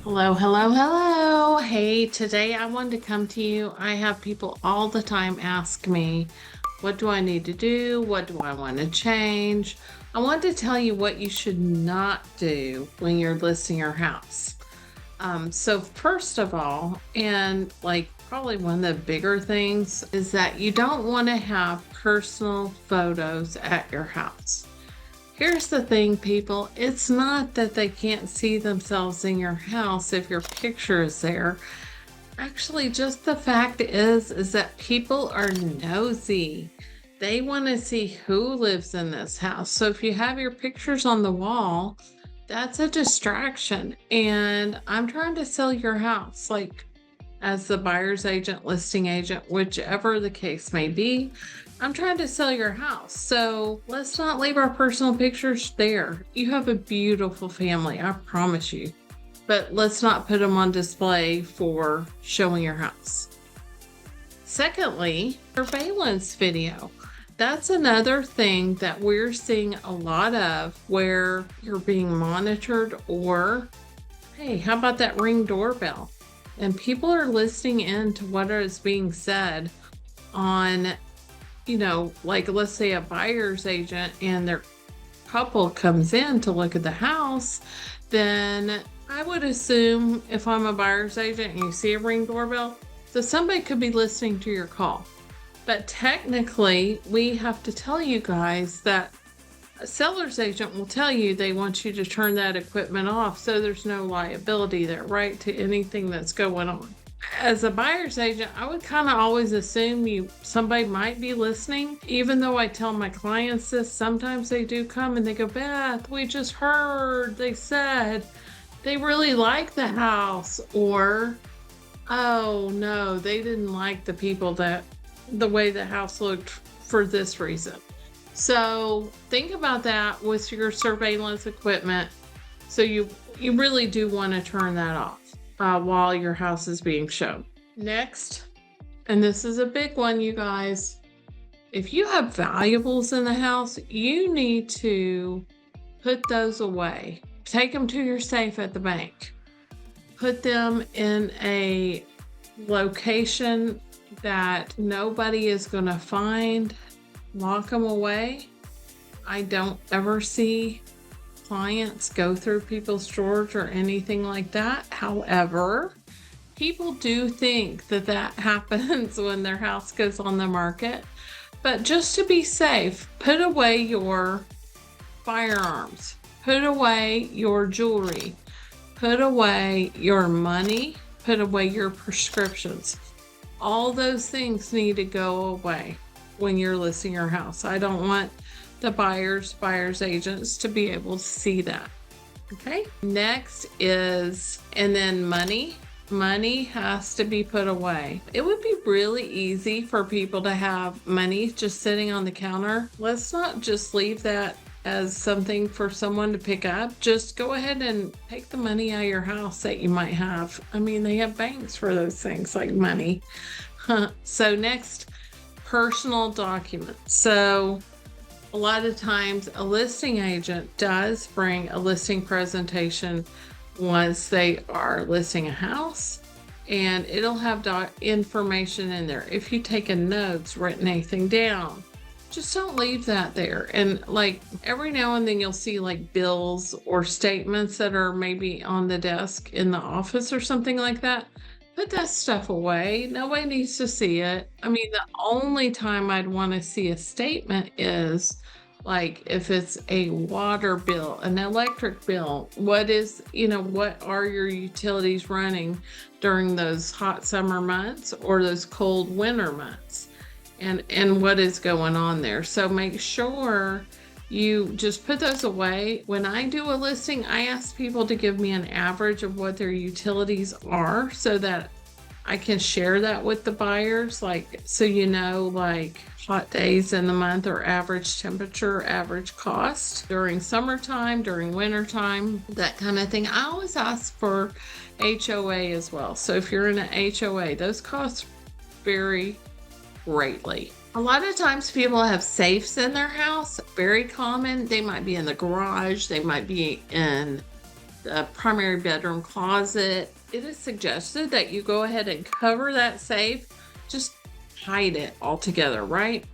Hello, hello, hello. Hey, today I wanted to come to you. I have people all the time ask me, what do I need to do? What do I want to change? I want to tell you what you should not do when you're listing your house. So first of all, and like probably one of the bigger things is that you don't want to have personal photos at your house. Here's the thing, people. It's not that they can't see themselves in your house if your picture is there. Actually, just the fact is that people are nosy. They want to see who lives in this house. So if you have your pictures on the wall, that's a distraction. And I'm trying to sell your house, like as the buyer's agent, listing agent, whichever the case may be. I'm trying to sell your house. So let's not leave our personal pictures there. You have a beautiful family, I promise you. But let's not put them on display for showing your house. Secondly, surveillance video. That's another thing that we're seeing a lot of where you're being monitored, or hey, how about that Ring doorbell? And people are listening in to what is being said on, like let's say a buyer's agent and their couple comes in to look at the house, then I would assume if I'm a buyer's agent and you see a Ring doorbell, so somebody could be listening to your call. But technically, we have to tell you guys that a seller's agent will tell you they want you to turn that equipment off so there's no liability there, right, to anything that's going on. As a buyer's agent, I would kind of always assume somebody might be listening. Even though I tell my clients this, sometimes they do come and they go, Beth, we just heard they said they really like the house, or oh no, they didn't like the way the house looked for this reason. So think about that with your surveillance equipment. So you really do want to turn that off while your house is being shown. Next, and this is a big one, you guys, if you have valuables in the house, you need to put those away. Take them to your safe at the bank. Put them in a location that nobody is going to find. Lock them away. I don't ever see clients go through people's drawers or anything like that. However, people do think that happens when their house goes on the market. But just to be safe, put away your firearms, put away your jewelry, put away your money, put away your prescriptions. All those things need to go away when you're listing your house. I don't want the buyer's agents to be able to see that. Okay. Next is, and then money. Money has to be put away. It would be really easy for people to have money just sitting on the counter. Let's not just leave that as something for someone to pick up. Just go ahead and take the money out of your house that you might have. I mean, they have banks for those things like money. So next, personal documents. So a lot of times a listing agent does bring a listing presentation once they are listing a house, and it'll have information in there. If you take notes, written anything down, just don't leave that there. And like every now and then you'll see like bills or statements that are maybe on the desk in the office or something like that. Put that stuff away. Nobody needs to see it. I mean, the only time I'd want to see a statement is like if it's a water bill, an electric bill. What are your utilities running during those hot summer months or those cold winter months? And what is going on there? So make sure you just put those away. When I do a listing, I ask people to give me an average of what their utilities are so that I can share that with the buyers, like, so like hot days in the month or average temperature, average cost during summertime, during wintertime, that kind of thing. I always ask for HOA as well. So if you're in an HOA, those costs vary greatly. A lot of times people have safes in their house, very common. They might be in the garage, they might be in the primary bedroom closet, it is suggested that you go ahead and cover that safe. Just hide it altogether, right?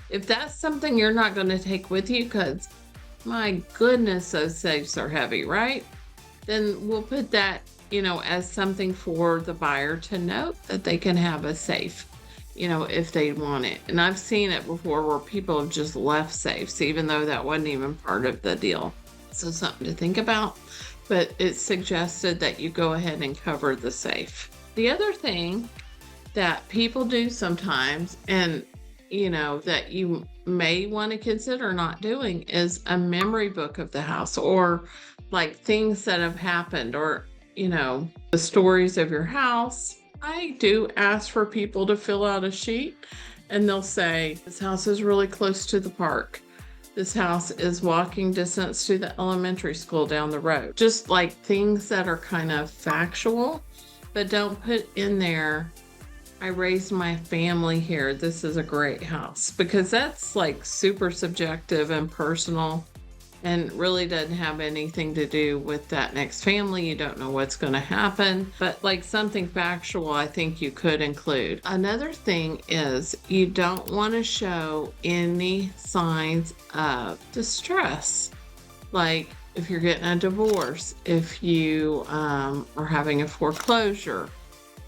If that's something you're not going to take with you, because my goodness, those safes are heavy, right? Then we'll put that, as something for the buyer to note that they can have a safe, if they want it. And I've seen it before where people have just left safes, even though that wasn't even part of the deal. So something to think about, but it's suggested that you go ahead and cover the safe. The other thing that people do sometimes, and that you may want to consider not doing, is a memory book of the house, or like things that have happened, or the stories of your house. I do ask for people to fill out a sheet, and they'll say, this house is really close to the park. This house is walking distance to the elementary school down the road. Just like things that are kind of factual, but don't put in there, I raised my family here, this is a great house, because that's like super subjective and personal and really doesn't have anything to do with that next family. You don't know what's going to happen, but like something factual, I think you could include. Another thing is you don't want to show any signs of distress, like if you're getting a divorce, if you are having a foreclosure,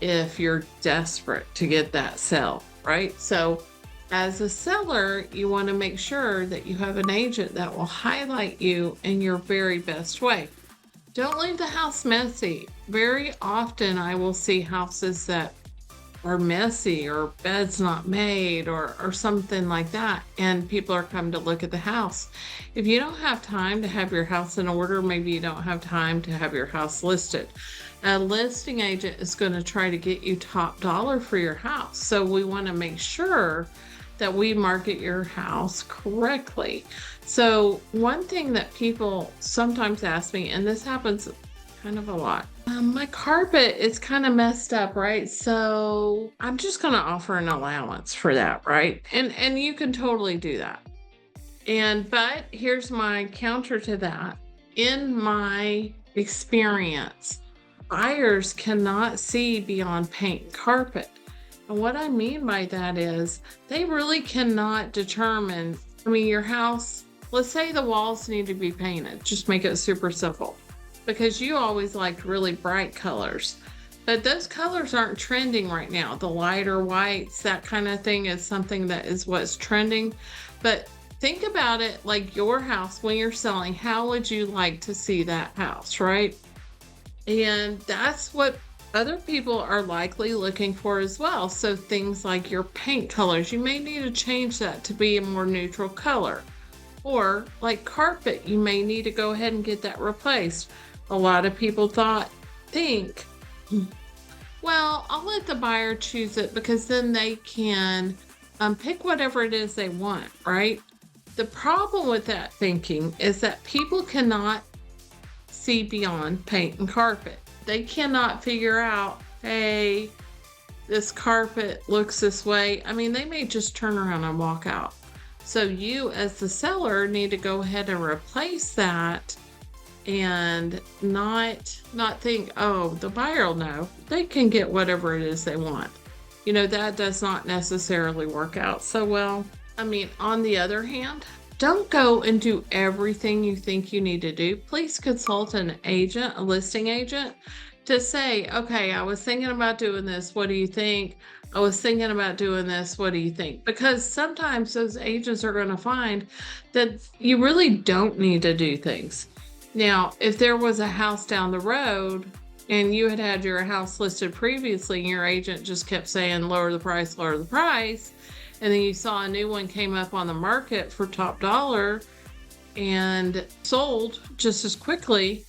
if you're desperate to get that sale, right? So as a seller, you want to make sure that you have an agent that will highlight you in your very best way. Don't leave the house messy. Very often I will see houses that are messy, or beds not made, or something like that, and people are coming to look at the house. If you don't have time to have your house in order, maybe you don't have time to have your house listed. A listing agent is going to try to get you top dollar for your house. So we want to make sure that we market your house correctly. So one thing that people sometimes ask me, and this happens kind of a lot, my carpet is kind of messed up, right? So I'm just going to offer an allowance for that, right? And you can totally do that. But here's my counter to that. In my experience, buyers cannot see beyond paint and carpet. And what I mean by that is they really cannot determine, your house, let's say the walls need to be painted, just make it super simple, because you always liked really bright colors, but those colors aren't trending right now. The lighter whites, that kind of thing, is something that is what's trending. But think about it like your house when you're selling. How would you like to see that house, right? And that's what other people are likely looking for as well. So things like your paint colors, you may need to change that to be a more neutral color. Or like carpet, you may need to go ahead and get that replaced. A lot of people think, well, I'll let the buyer choose it, because then they can pick whatever it is they want, right? The problem with that thinking is that people cannot see beyond paint and carpet. They cannot figure out, hey, this carpet looks this way. They may just turn around and walk out. So you as the seller need to go ahead and replace that, and not think, oh, the buyer will know. They can get whatever it is they want. That does not necessarily work out so well. On the other hand, don't go and do everything you think you need to do. Please consult an agent, a listing agent, to say, okay, I was thinking about doing this. What do you think? I was thinking about doing this. What do you think? Because sometimes those agents are going to find that you really don't need to do things. Now, if there was a house down the road and you had your house listed previously and your agent just kept saying, lower the price, and then you saw a new one came up on the market for top dollar and sold just as quickly,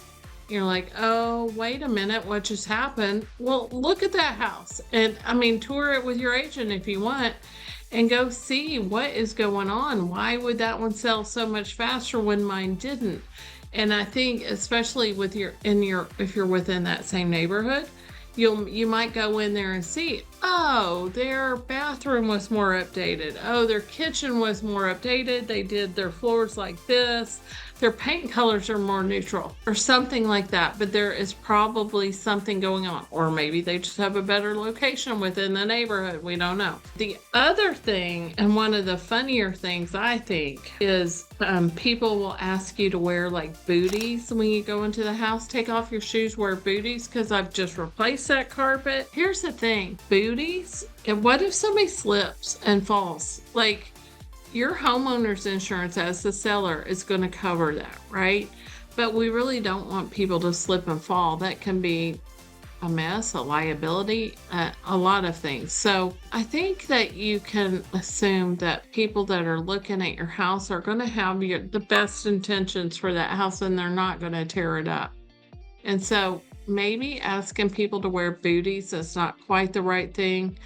you're like, oh, wait a minute, what just happened? Well, look at that house. And tour it with your agent if you want, and go see what is going on. Why would that one sell so much faster when mine didn't? And I think especially if you're within that same neighborhood, You might go in there and see, oh, their bathroom was more updated. Oh, their kitchen was more updated. They did their floors like this. Their paint colors are more neutral or something like that. But there is probably something going on. Or maybe they just have a better location within the neighborhood. We don't know. The other thing, and one of the funnier things I think, is people will ask you to wear like booties when you go into the house. Take off your shoes, wear booties, because I've just replaced that carpet. Here's the thing, booties, and what if somebody slips and falls? Like, your homeowner's insurance as the seller is going to cover that, right? But we really don't want people to slip and fall. That can be a mess, a liability, a lot of things. So I think that you can assume that people that are looking at your house are going to have the best intentions for that house, and they're not going to tear it up. And so maybe asking people to wear booties is not quite the right thing.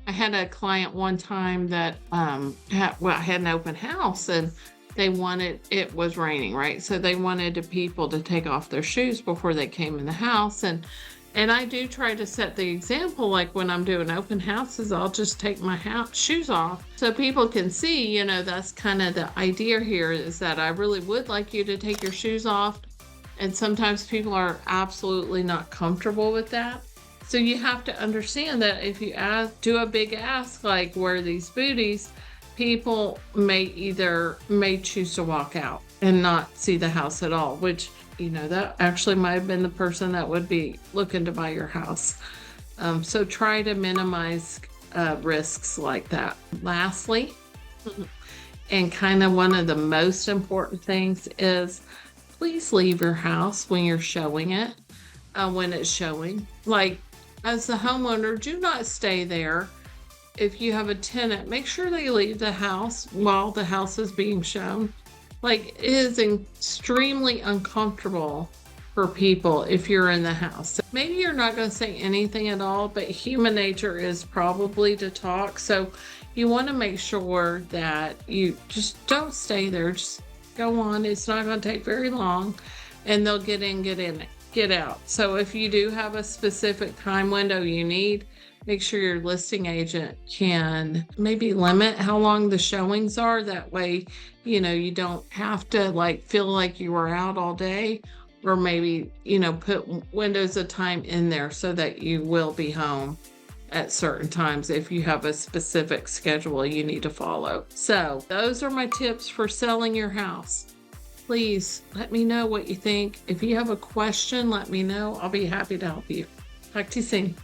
I had a client one time that had an open house, and it was raining, right? So they wanted people to take off their shoes before they came in the house. And I do try to set the example, like when I'm doing open houses, I'll just take my shoes off so people can see, that's kind of the idea here, is that I really would like you to take your shoes off. And sometimes people are absolutely not comfortable with that. So you have to understand that if you do a big ask, like wear these booties, people may choose to walk out and not see the house at all, which, that actually might have been the person that would be looking to buy your house. So try to minimize risks like that. Lastly, and kind of one of the most important things is, please leave your house when you're showing it, when it's showing. Like, as the homeowner, do not stay there. If you have a tenant, make sure they leave the house while the house is being shown. Like, it is extremely uncomfortable for people if you're in the house. Maybe you're not going to say anything at all, but human nature is probably to talk. So you want to make sure that you just don't stay there. Just go on. It's not going to take very long, and they'll get in, get out. So if you do have a specific time window you need, make sure your listing agent can maybe limit how long the showings are. That way, you don't have to feel like you were out all day, or maybe, put windows of time in there so that you will be home at certain times if you have a specific schedule you need to follow. So those are my tips for selling your house. Please let me know what you think. If you have a question, let me know. I'll be happy to help you. Talk to you soon.